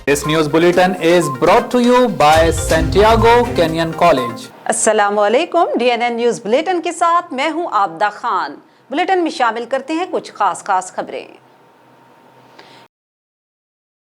This news bulletin is brought to you by Santiago Kenyan College. अस्सलामुअलैकुम। DNN news bulletin के साथ मैं हूं आबदा खान। बुलेटिन में शामिल करते हैं कुछ खास खबरें।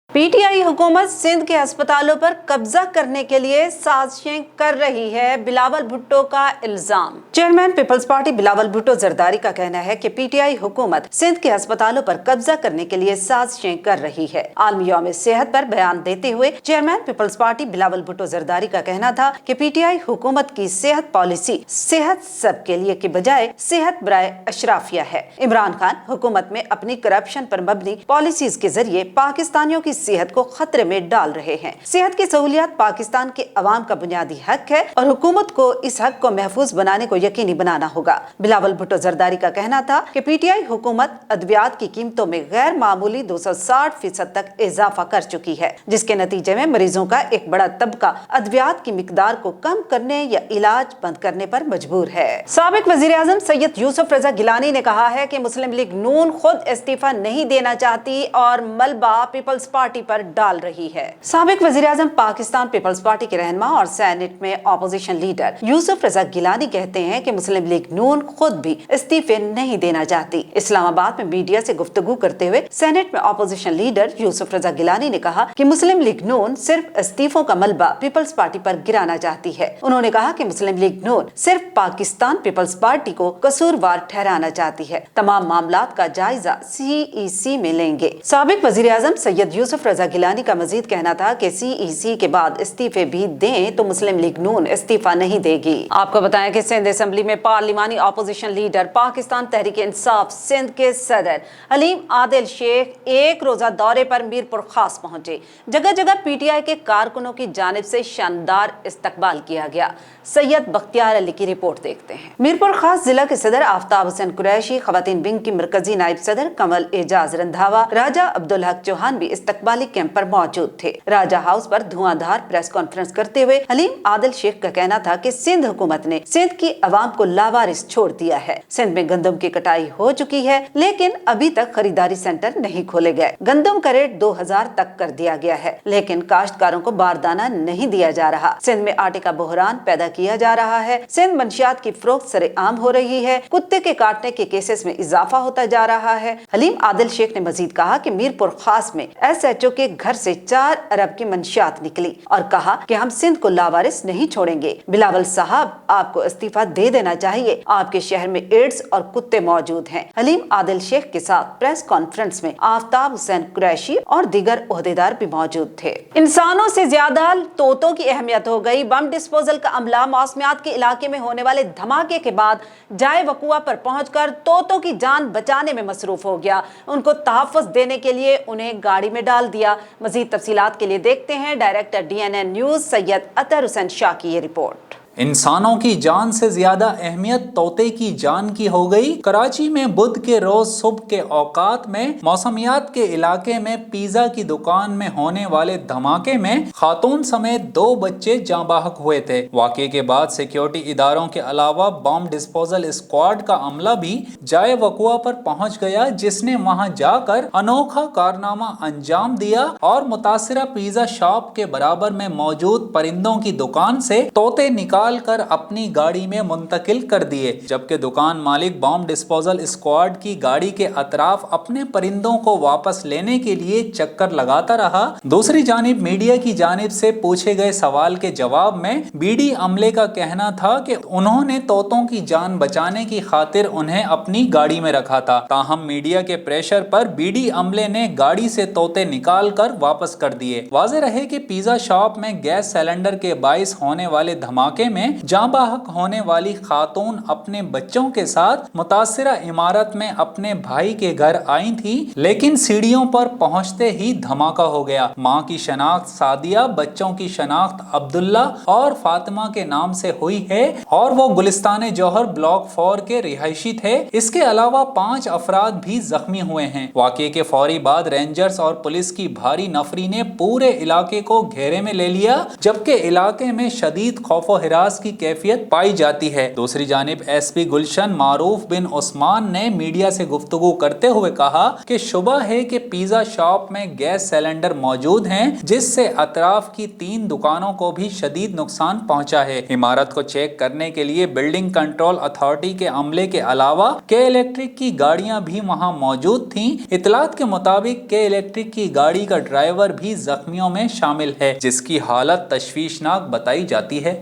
पीटीआई हुकूमत सिंध के अस्पतालों पर कब्जा करने के लिए साजिशें कर रही है, बिलावल भुट्टो का इल्जाम। Chairman Peoples Party Bilawal Bhutto Zardari का कहना है कि पीटीआई हुकूमत सिंध के अस्पतालों पर कब्जा करने के लिए साजिशें कर रही है। आलमी यौम सेहत पर बयान देते हुए chairman Peoples Party Bilawal Bhutto Zardari का कहना था कि पीटीआई हुकूमत की सेहत पॉलिसी सेहत सबके लिए की बजाय सेहत बराए अशराफिया है। इमरान खान हुकूमत में अपनी करप्शन पर मबनी पॉलिसीज के जरिए पाकिस्तानियों की सेहत को खतरे में डाल रहे हैं। सेहत की सहूलियत पाकिस्तान के अवाम का बुनियादी हक है और हुकूमत को इस हक को महफूज बनाने को यकीनी बनाना होगा। बिलावल भुट्टो जरदारी का कहना था कि पीटीआई हुकूमत अद्वियात की कीमतों में गैर मामूली 260% तक इजाफा कर चुकी है, जिसके नतीजे में मरीजों का एक बड़ा तबका अद्वियात की मिकदार को कम करने या इलाज बंद करने पर मजबूर है। साबिक वज़ीर-ए-आज़म सैयद यूसुफ रजा गिलानी ने कहा है कि मुस्लिम लीग नून खुद इस्तीफा नहीं देना चाहती और मलबा पीपल्स पार्टी पर डाल रही है। साबिक वज़ीर-ए-आज़म पाकिस्तान पीपल्स पार्टी के रहनुमा और सेनेट में ऑपोजिशन लीडर यूसुफ रजा गिलानी कहते हैं कि मुस्लिम लीग नून खुद भी इस्तीफे नहीं देना चाहती। इस्लामाबाद में मीडिया से गुफ्तगू करते हुए सेनेट में ऑपोजिशन लीडर यूसुफ रजा गिलानी ने कहा कि मुस्लिम लीग नून सिर्फ इस्तीफों का मलबा पीपल्स पार्टी पर गिराना चाहती है। उन्होंने कहा कि मुस्लिम लीग नून सिर्फ पाकिस्तान पीपल्स पार्टी को कसूरवार ठहराना चाहती है। तमाम मामलात का जायजा CEC में लेंगे। साबिक वज़ीर-ए-आज़म सैयद यूसुफ रजा गिलानी का मजीद कहना था कि CEC के बाद इस्तीफे भी दें तो मुस्लिम लीग नून इस्तीफा नहीं देगी। आपको बताएं कि सिंध असेंबली में पार्लिमानी ऑपोजिशन लीडर पाकिस्तान तहरीक इंसाफ सिंध के सदर हलीम आदिल शेख एक रोजा दौरे पर मीरपुर खास पहुंचे। जगह जगह PTI के कारकुनों की जानिब से शानदार इस्तकबाल किया गया। सैयद बख्तियार अली की रिपोर्ट देखते हैं। मीरपुर खास जिला के सदर आफ्ताब हुसैन कुरैशी, खवातीन विंग की मरकजी नायब सदर कमल एजाज रंधावा, राजा अब्दुल हक चौहान भी इस्तकबाली कैंप पर मौजूद थे। राजा हाउस पर धुआंधार प्रेस कॉन्फ्रेंस करते हुए हलीम आदिल शेख का कहना था कि सिंध हुकूमत ने सिंध की अवाम को लावारिस छोड़ दिया है। सिंध में गंदम की कटाई हो चुकी है, लेकिन अभी तक खरीदारी सेंटर नहीं खोले गए। गंदम का रेट 2000 तक कर दिया गया है, लेकिन काश्तकारों को बारदाना नहीं दिया जा रहा। सिंध में आटे का बहरान पैदा किया जा रहा है। सिंध मंशियात की फरोख्त सरेआम हो रही है। कुत्ते के काटने के केसेस में इजाफा होता जा रहा है। हलीम आदिल शेख ने मजीद कहा कि मीरपुर खास में SHO के घर से 4 अरब की मंशियात निकली और कहा कि हम सिंध को लावारिस नहीं छोड़ेंगे। बिलावल साहब, आपको इस्तीफा दे देना चाहिए। आपके शहर में एड्स और कुत्ते मौजूद हैं। हलीम आदिल शेख के साथ प्रेस कॉन्फ्रेंस में आफ्ताब हुसैन कुरैशी और दीगर ओहदेदार भी मौजूद थे। इंसानों से ज्यादा तोतों की अहमियत हो गई। बम डिस्पोजल का अमला मौसमियात के इलाके में होने वाले धमाके के बाद जाए वकुआ पर पहुंचकर तोतों की जान बचाने में मसरूफ हो गया। उनको तहफ़्फ़ुज़ देने के लिए उन्हें गाड़ी में डाल दिया। मज़ीद तफसीलात के लिए देखते हैं डायरेक्टर DNN न्यूज़ सैयद अतर हुसैन शाह की ये रिपोर्ट। इंसानों की जान से ज्यादा अहमियत तोते की जान की हो गई। कराची में बुध के रोज सुबह के औकात में मौसमियात के इलाके में पिज्जा की दुकान में होने वाले धमाके में खातून समेत 2 बच्चे जाँ बहक हुए थे। वाक़े के बाद सिक्योरिटी इदारों के अलावा बम डिस्पोजल स्क्वाड का अमला भी जाए वकुआ पर पहुंच गया, जिसने वहां जाकर अनोखा कारनामा अंजाम दिया और मुतासिरा पिज्जा शॉप के बराबर में मौजूद परिंदों की दुकान से तोते निकाल कर अपनी गाड़ी में मुंतकिल कर दिए, जबकि दुकान मालिक बॉम्ब डिस्पोजल स्क्वाड की गाड़ी के अतराफ अपने परिंदों को वापस लेने के लिए चक्कर लगाता रहा। दूसरी जानिब मीडिया की जानिब से पूछे गए सवाल के जवाब में BD अमले का कहना था कि उन्होंने तोतों की जान बचाने की खातिर उन्हें अपनी गाड़ी में रखा था। ताहम मीडिया के प्रेशर पर BD अमले ने गाड़ी से तोते निकाल कर वापस कर दिए। वाज़ेह रहे कि पिज्जा शॉप में गैस सिलेंडर के बाइस होने वाले धमाके में जाँ बहक होने वाली खातून अपने बच्चों के साथ मुतासिरा इमारत में अपने भाई के घर आई थी, लेकिन सीढ़ियों पर पहुंचते ही धमाका हो गया। मां की शनाख्त सादिया, बच्चों की शनाख्त अब्दुल्ला और फातिमा के नाम से हुई है और वो गुलिस्तान जौहर ब्लॉक 4 के रिहायशी थे। इसके अलावा 5 अफराद भी जख्मी हुए हैं। वाक़े के फौरी बाद रेंजर्स और पुलिस की भारी नफरी ने पूरे इलाके को घेरे में ले लिया, जबकि इलाके में शदीद खौफो हिरास اجلاس کی کیفیت پائی جاتی ہے۔ دوسری جانب ایس پی گلشن معروف بن عثمان نے میڈیا سے گفتگو کرتے ہوئے کہا کہ شبہ ہے کہ پیزا شاپ میں گیس سلنڈر موجود ہیں، جس سے اطراف کی 3 دکانوں کو بھی شدید نقصان پہنچا ہے۔ عمارت کو چیک کرنے کے لیے بلڈنگ کنٹرول اتھارٹی کے عملے کے علاوہ کے الیکٹرک کی گاڑیاں بھی وہاں موجود تھیں۔ اطلاعات کے مطابق کے الیکٹرک کی گاڑی کا ڈرائیور بھی زخمیوں میں شامل ہے، جس کی حالت تشویشناک بتائی جاتی ہے۔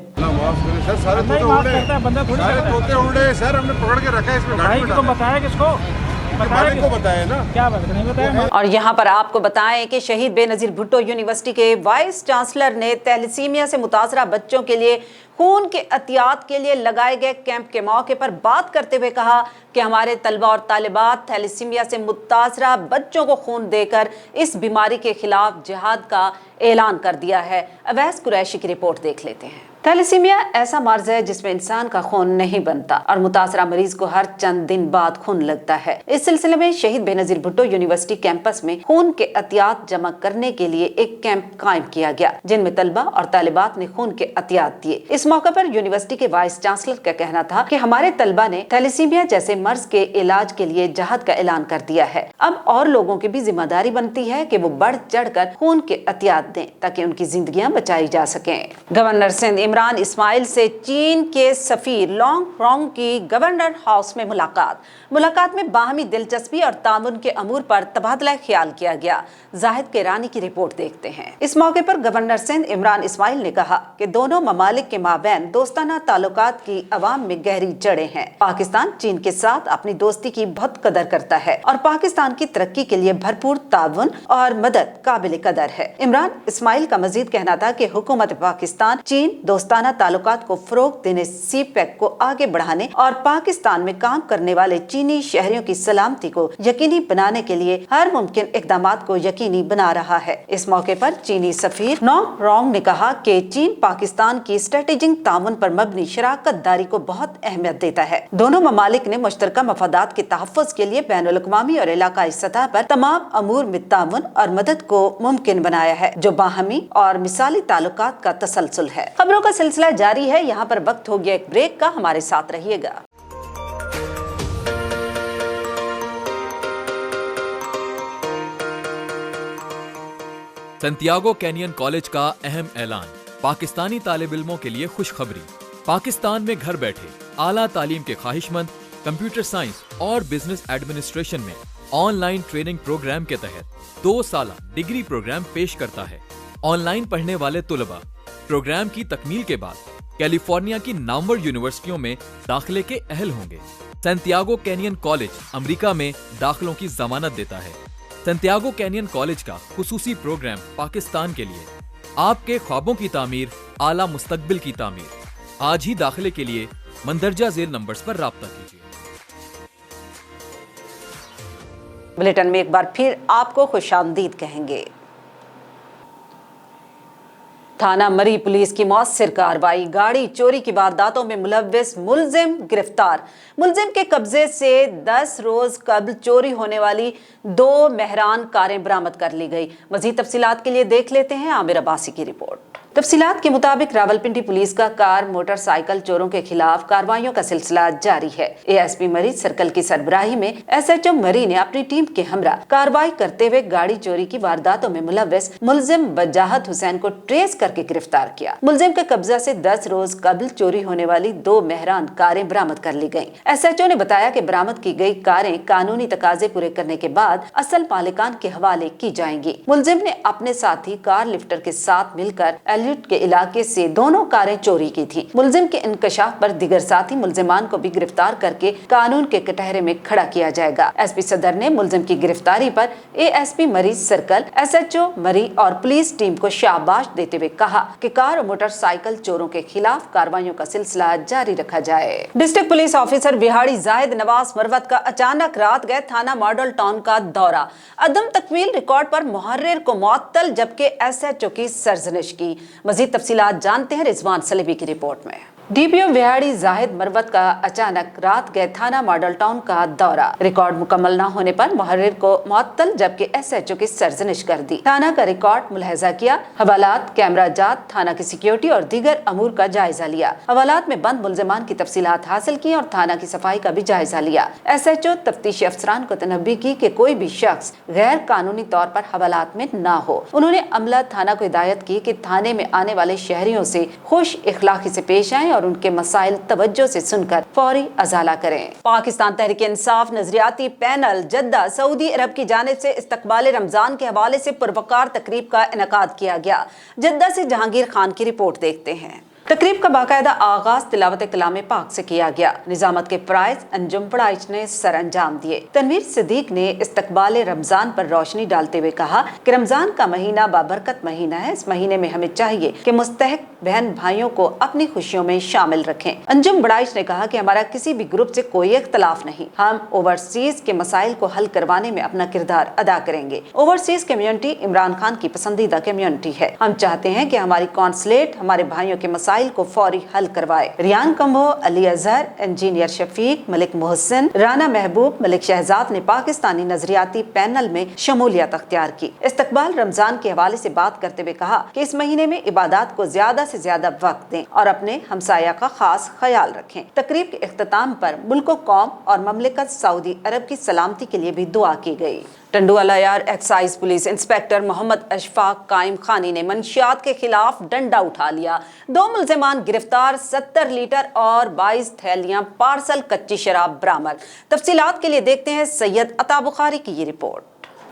اور یہاں پر آپ کو بتائیں کہ شہید بے نظیر بھٹو یونیورسٹی کے وائس چانسلر نے تھیلیسیمیا سے متاثرہ بچوں کے لیے خون کے عطیات کے لیے لگائے گئے کیمپ کے موقع پر بات کرتے ہوئے کہا کہ ہمارے طلبہ اور طالبات تھیلیسیمیا سے متاثرہ بچوں کو خون دے کر اس بیماری کے خلاف جہاد کا اعلان کر دیا ہے۔ اویس قریشی کی رپورٹ دیکھ لیتے ہیں۔ تھیلیسیمیا ایسا مرض ہے جس میں انسان کا خون نہیں بنتا اور متاثرہ مریض کو ہر چند دن بعد خون لگتا ہے۔ اس سلسلے میں شہید بے نظیر بھٹو یونیورسٹی کیمپس میں خون کے عطیات جمع کرنے کے لیے ایک کیمپ قائم کیا گیا، جن میں طلبہ اور طالبات نے خون کے عطیات دیے۔ اس موقع پر یونیورسٹی کے وائس چانسلر کا کہنا تھا کہ ہمارے طلبہ نے تھیلیسیمیا جیسے مرض کے علاج کے لیے جہاد کا اعلان کر دیا ہے۔ اب اور لوگوں کی بھی ذمہ داری بنتی ہے کہ وہ بڑھ چڑھ کر خون کے عطیات دیں تاکہ ان کی زندگیاں بچائی جا سکیں۔ گورنر سندھ عمران اسماعیل سے چین کے سفیر لانگ رونگ کی گورنر ہاؤس میں ملاقات میں باہمی دلچسپی اور تعاون کے امور پر تبادلہ خیال کیا گیا۔ زاہد کیرانی کی رپورٹ دیکھتے ہیں۔ اس موقع پر گورنر سندھ عمران اسماعیل نے کہا کہ دونوں ممالک کے مابین دوستانہ تعلقات کی عوام میں گہری جڑیں ہیں۔ پاکستان چین کے ساتھ اپنی دوستی کی بہت قدر کرتا ہے اور پاکستان کی ترقی کے لیے بھرپور تعاون اور مدد قابل قدر ہے۔ عمران اسماعیل کا مزید کہنا تھا کہ حکومت پاکستان چین دوستانہ تعلقات کو فروغ دینے، سی پیک کو آگے بڑھانے اور پاکستان میں کام کرنے والے چینی شہریوں کی سلامتی کو یقینی بنانے کے لیے ہر ممکن اقدامات کو یقینی بنا رہا ہے۔ اس موقع پر چینی سفیر لانگ رونگ نے کہا کہ چین پاکستان کی اسٹریٹجک تعاون پر مبنی شراکت داری کو بہت اہمیت دیتا ہے۔ دونوں ممالک نے مشترکہ مفادات کے تحفظ کے لیے بین الاقوامی اور علاقائی سطح پر تمام امور میں تعاون اور مدد کو ممکن بنایا ہے، جو باہمی اور مثالی تعلقات کا تسلسل ہے۔ خبروں کا سلسلہ جاری ہے، یہاں پر وقت ہو گیا ایک بریک کا، ہمارے ساتھ رہیے گا۔ سنتیاگو کینین کالج کا اہم اعلان، پاکستانی طالب علموں کے لیے خوشخبری۔ پاکستان میں گھر بیٹھے اعلیٰ تعلیم کے خواہش مند کمپیوٹر سائنس اور بزنس ایڈمنسٹریشن میں آن لائن ٹریننگ پروگرام کے تحت 2 سالہ ڈگری پروگرام پیش کرتا ہے۔ آن لائن پڑھنے والے طلباء پروگرام کی تکمیل کے بعد کیلیفورنیا کی نامور یونیورسٹیوں میں داخلے کے اہل ہوں گے۔ سنتیاگو کینین کالج امریکہ میں داخلوں کی ضمانت دیتا ہے۔ سنتیاگو کینین کالج کا خصوصی پروگرام پاکستان کے لیے، آپ کے خوابوں کی تعمیر، اعلیٰ مستقبل کی تعمیر۔ آج ہی داخلے کے لیے مندرجہ ذیل نمبرز پر رابطہ کیجیے۔ بلیٹن میں ایک بار پھر آپ کو خوش آمدید کہیں گے۔ تھانہ مری پولیس کی مؤثر کارروائی، گاڑی چوری کی وارداتوں میں ملوث ملزم گرفتار۔ ملزم کے قبضے سے 10 روز قبل چوری ہونے والی 2 مہران کاریں برآمد کر لی گئی۔ مزید تفصیلات کے لیے دیکھ لیتے ہیں عامر عباسی کی رپورٹ۔ تفصیلات کے مطابق راولپنڈی پولیس کا کار موٹر سائیکل چوروں کے خلاف کارروائیوں کا سلسلہ جاری ہے۔ اے ایس پی مری سرکل کی سربراہی میں ایس ایچ او مری نے اپنی ٹیم کے ہمراہ کارروائی کرتے ہوئے گاڑی چوری کی وارداتوں میں ملوث ملزم وجاہت حسین کو ٹریس کر کے گرفتار کیا۔ ملزم کے قبضہ سے 10 روز قبل چوری ہونے والی 2 مہران کاریں برآمد کر لی گئیں۔ ایس ایچ او نے بتایا کہ برآمد کی گئی کاریں قانونی تقاضے پورے کرنے کے بعد اصل مالکان کے حوالے کی جائیں گی۔ ملزم نے اپنے ساتھی کار لفٹر کے ساتھ مل کر ایلیٹ کے علاقے سے دونوں کاریں چوری کی تھی۔ ملزم کے انکشاف پر دیگر ساتھی ملزمان کو بھی گرفتار کر کے قانون کے کٹہرے میں کھڑا کیا جائے گا۔ ایس پی صدر نے ملزم کی گرفتاری پر A S P Murree circle, S H O Murree اور پولیس ٹیم کو شاباش دیتے ہوئے کہا کہ کار اور موٹر سائیکل چوروں کے خلاف کارروائیوں کا سلسلہ جاری رکھا جائے۔ ڈسٹرکٹ پولیس آفیسر بہاڑی زاہد نواز مروت کا اچانک رات گئے تھانہ ماڈل ٹاؤن کا دورہ، عدم تکمیل ریکارڈ پر محرر کو معطل جبکہ ایس ایچ او کی سرزنش کی۔ مزید تفصیلات جانتے ہیں رضوان سلیبی کی رپورٹ میں۔ डीपीओ विहाड़ी जाहिद मरवत का अचानक रात गए थाना मॉडल टाउन का दौरा। रिकॉर्ड मुकम्मल न होने पर मुहर्रिर को मुअत्तल जबकि एसएचओ की सरजनिश कर दी। थाना का रिकॉर्ड मुलाहिजा किया, हवालात, कैमरा जात, थाना की सिक्योरिटी और दीगर अमूर का जायजा लिया। हवालात में बंद मुल्जिमान की तफसीलात हासिल की और थाना की सफाई का भी जायजा लिया। एसएचओ तफ्तीशी अफसरान को तनब्बी की कि कोई भी शख्स गैर कानूनी तौर पर हवालात में न हो। उन्होंने अमला थाना को हिदायत की कि थाने में आने वाले शहरियों से खुश इखलाकी से पेश आएं और उनके मसाइल तवज्जो से सुनकर फौरी अजाला करें। पाकिस्तान तहरीक इंसाफ नजरियाती पैनल जद्दा सऊदी अरब की जानिब से इस्तकबाल रमजान के हवाले से पुरवकार तकरीब का इनेकाद किया गया। जद्दा से जहांगीर खान की रिपोर्ट देखते हैं। तकरीब का बाकायदा आगाज तिलावत कलाम पाक से किया गया। निजामत के प्राइज अंजुम पढ़ाइच ने सर अंजाम दिए। तनवीर सिद्दीक ने इस्तकबाल रमजान पर रोशनी डालते हुए कहा कि रमजान का महीना बाबरकत महीना है। इस महीने में हमें चाहिए कि मुस्तहक बहन भाइयों को अपनी खुशियों में शामिल रखें। अंजुम बड़ाइच ने कहा कि हमारा किसी भी ग्रुप से कोई इख्तलाफ नहीं, हम ओवरसीज के मसाइल को हल करवाने में अपना किरदार अदा करेंगे। ओवरसीज कम्युनिटी इमरान खान की पसंदीदा कम्युनिटी है। हम चाहते हैं कि हमारी कॉन्सुलेट हमारे भाइयों के मसाइल को फौरी हल करवाए। रियान कम्बो, अली अजहर, इंजीनियर शफीक, मलिक मोहसिन, राना महबूब, मलिक शहजाद ने पाकिस्तानी नजरियाती पैनल में शमूलियत अख्तियार की। इस्तकबाल रमजान के हवाले से बात करते हुए कहा कि इस महीने में इबादत को ज्यादा से ज्यादा वक्त दें और अपने हमसाया का खास ख्याल रखें। तकरीब के इख्तिताम पर मुल्को कौम और ममलिकत सऊदी अरब की सलामती के लिए भी दुआ की गई। Tando Allahyar excise police inspector Mohammad Ashfaq Qaim Khani ने मंशियात के खिलाफ डंडा उठा लिया। 2 मुल्जिमान गिरफ्तार, 70 लीटर और 22 थैलियां पार्सल कच्ची शराब बरामद। तफसीलात के लिए देखते हैं सैयद अता बुखारी की ये रिपोर्ट।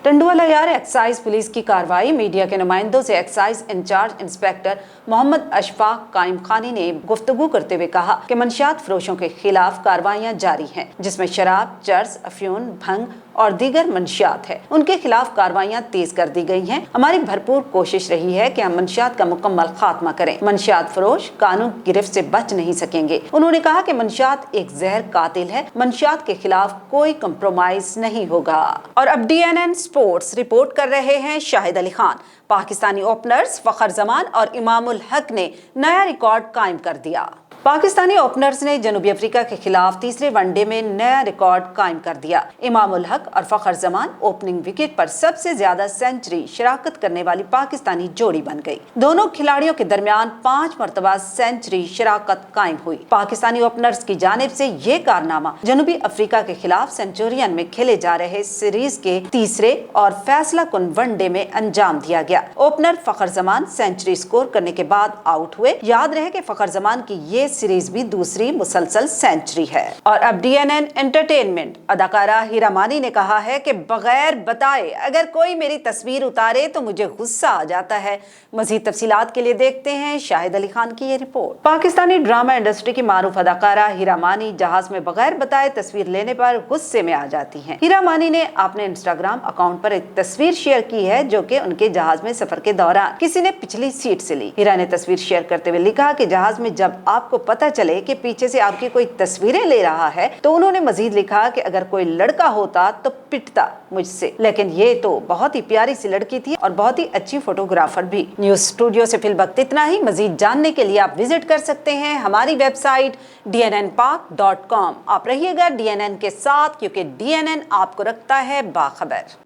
टंडुआलायार एक्साइज पुलिस की कार्रवाई। मीडिया के नुमाइंदों से excise incharge inspector Mohammad Ashfaq Qaim Khani ने गुफ्तगू करते हुए कहा कि मंशियात फरोशों के खिलाफ कार्रवाइयां जारी हैं, जिसमें शराब, चर्स, अफ्यून, भंग और दीगर मंशियात है। उनके खिलाफ कार्रवाइयां तेज कर दी गई हैं। हमारी भरपूर कोशिश रही है कि हम मंशियात का मुकम्मल खात्मा करें। मंशियात फरोश कानून की गिरफ्त से बच नहीं सकेंगे। उन्होंने कहा कि मंशियात एक जहर कातिल है। मंशियात के खिलाफ कोई कंप्रोमाइज नहीं होगा। और अब DNN स्पोर्ट्स रिपोर्ट कर रहे हैं शाहिद अली खान। पाकिस्तानी ओपनर्स फखर जमान और इमामुल हक ने नया रिकॉर्ड कायम कर दिया। पाकिस्तानी ओपनर्स ने जनूबी अफ्रीका के खिलाफ तीसरे वनडे में नया रिकॉर्ड कायम कर दिया। इमामुल हक और फखर जमान ओपनिंग विकेट पर सबसे ज्यादा सेंचुरी शिराकत करने वाली पाकिस्तानी जोड़ी बन गई। दोनों खिलाड़ियों के दरमियान 5 मरतबा सेंचुरी शिराकत कायम हुई। पाकिस्तानी ओपनर्स की जानिब से ये कारनामा जनूबी अफ्रीका के खिलाफ सेंचुरियन में खेले जा रहे सीरीज के तीसरे और फैसला कुन वनडे में अंजाम दिया गया। ओपनर फखर जमान सेंचुरी स्कोर करने के बाद आउट हुए। याद रहे कि फखर जमान की ये सीरीज भी दूसरी मुसलसल सेंचुरी है। और अब DNN एंटरटेनमेंट अदाकारा हीरा मानी ने कहा है कि बगैर बताए अगर कोई मेरी तस्वीर उतारे तो मुझे गुस्सा आ जाता है। मजीद तफसीलात के लिए देखते हैं शाहिद अली खान की ये रिपोर्ट। पाकिस्तानी ड्रामा इंडस्ट्री की मारूफ अदाकारा हीरा मानी जहाज में बगैर बताए तस्वीर लेने पर गुस्से में आ जाती हैं। हीरा मानी ने अपने इंस्टाग्राम अकाउंट पर एक तस्वीर शेयर की है जो कि उनके जहाज में सफर के दौरान किसी ने पिछली सीट से ली। हीरा ने तस्वीर शेयर करते हुए लिखा कि जहाज में जब आपको पता चले कि पीछे से आपकी कोई तस्वीरें ले रहा है तो उन्होंने मजीद लिखा कि अगर कोई लड़का होता तो पिटता मुझसे, लेकिन ये तो बहुत ही प्यारी सी लड़की थी और बहुत ही अच्छी फोटोग्राफर भी। न्यूज स्टूडियो से फिल वक्त इतना ही। मजीद जानने के लिए आप विजिट कर सकते हैं हमारी वेबसाइट dnnpak.com। आप रहिएगा DNN के साथ क्योंकि DNN आपको रखता है बाखबर।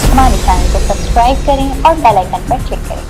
हमारे चैनल को सब्सक्राइब करें और बेल आइकन पर क्लिक करें।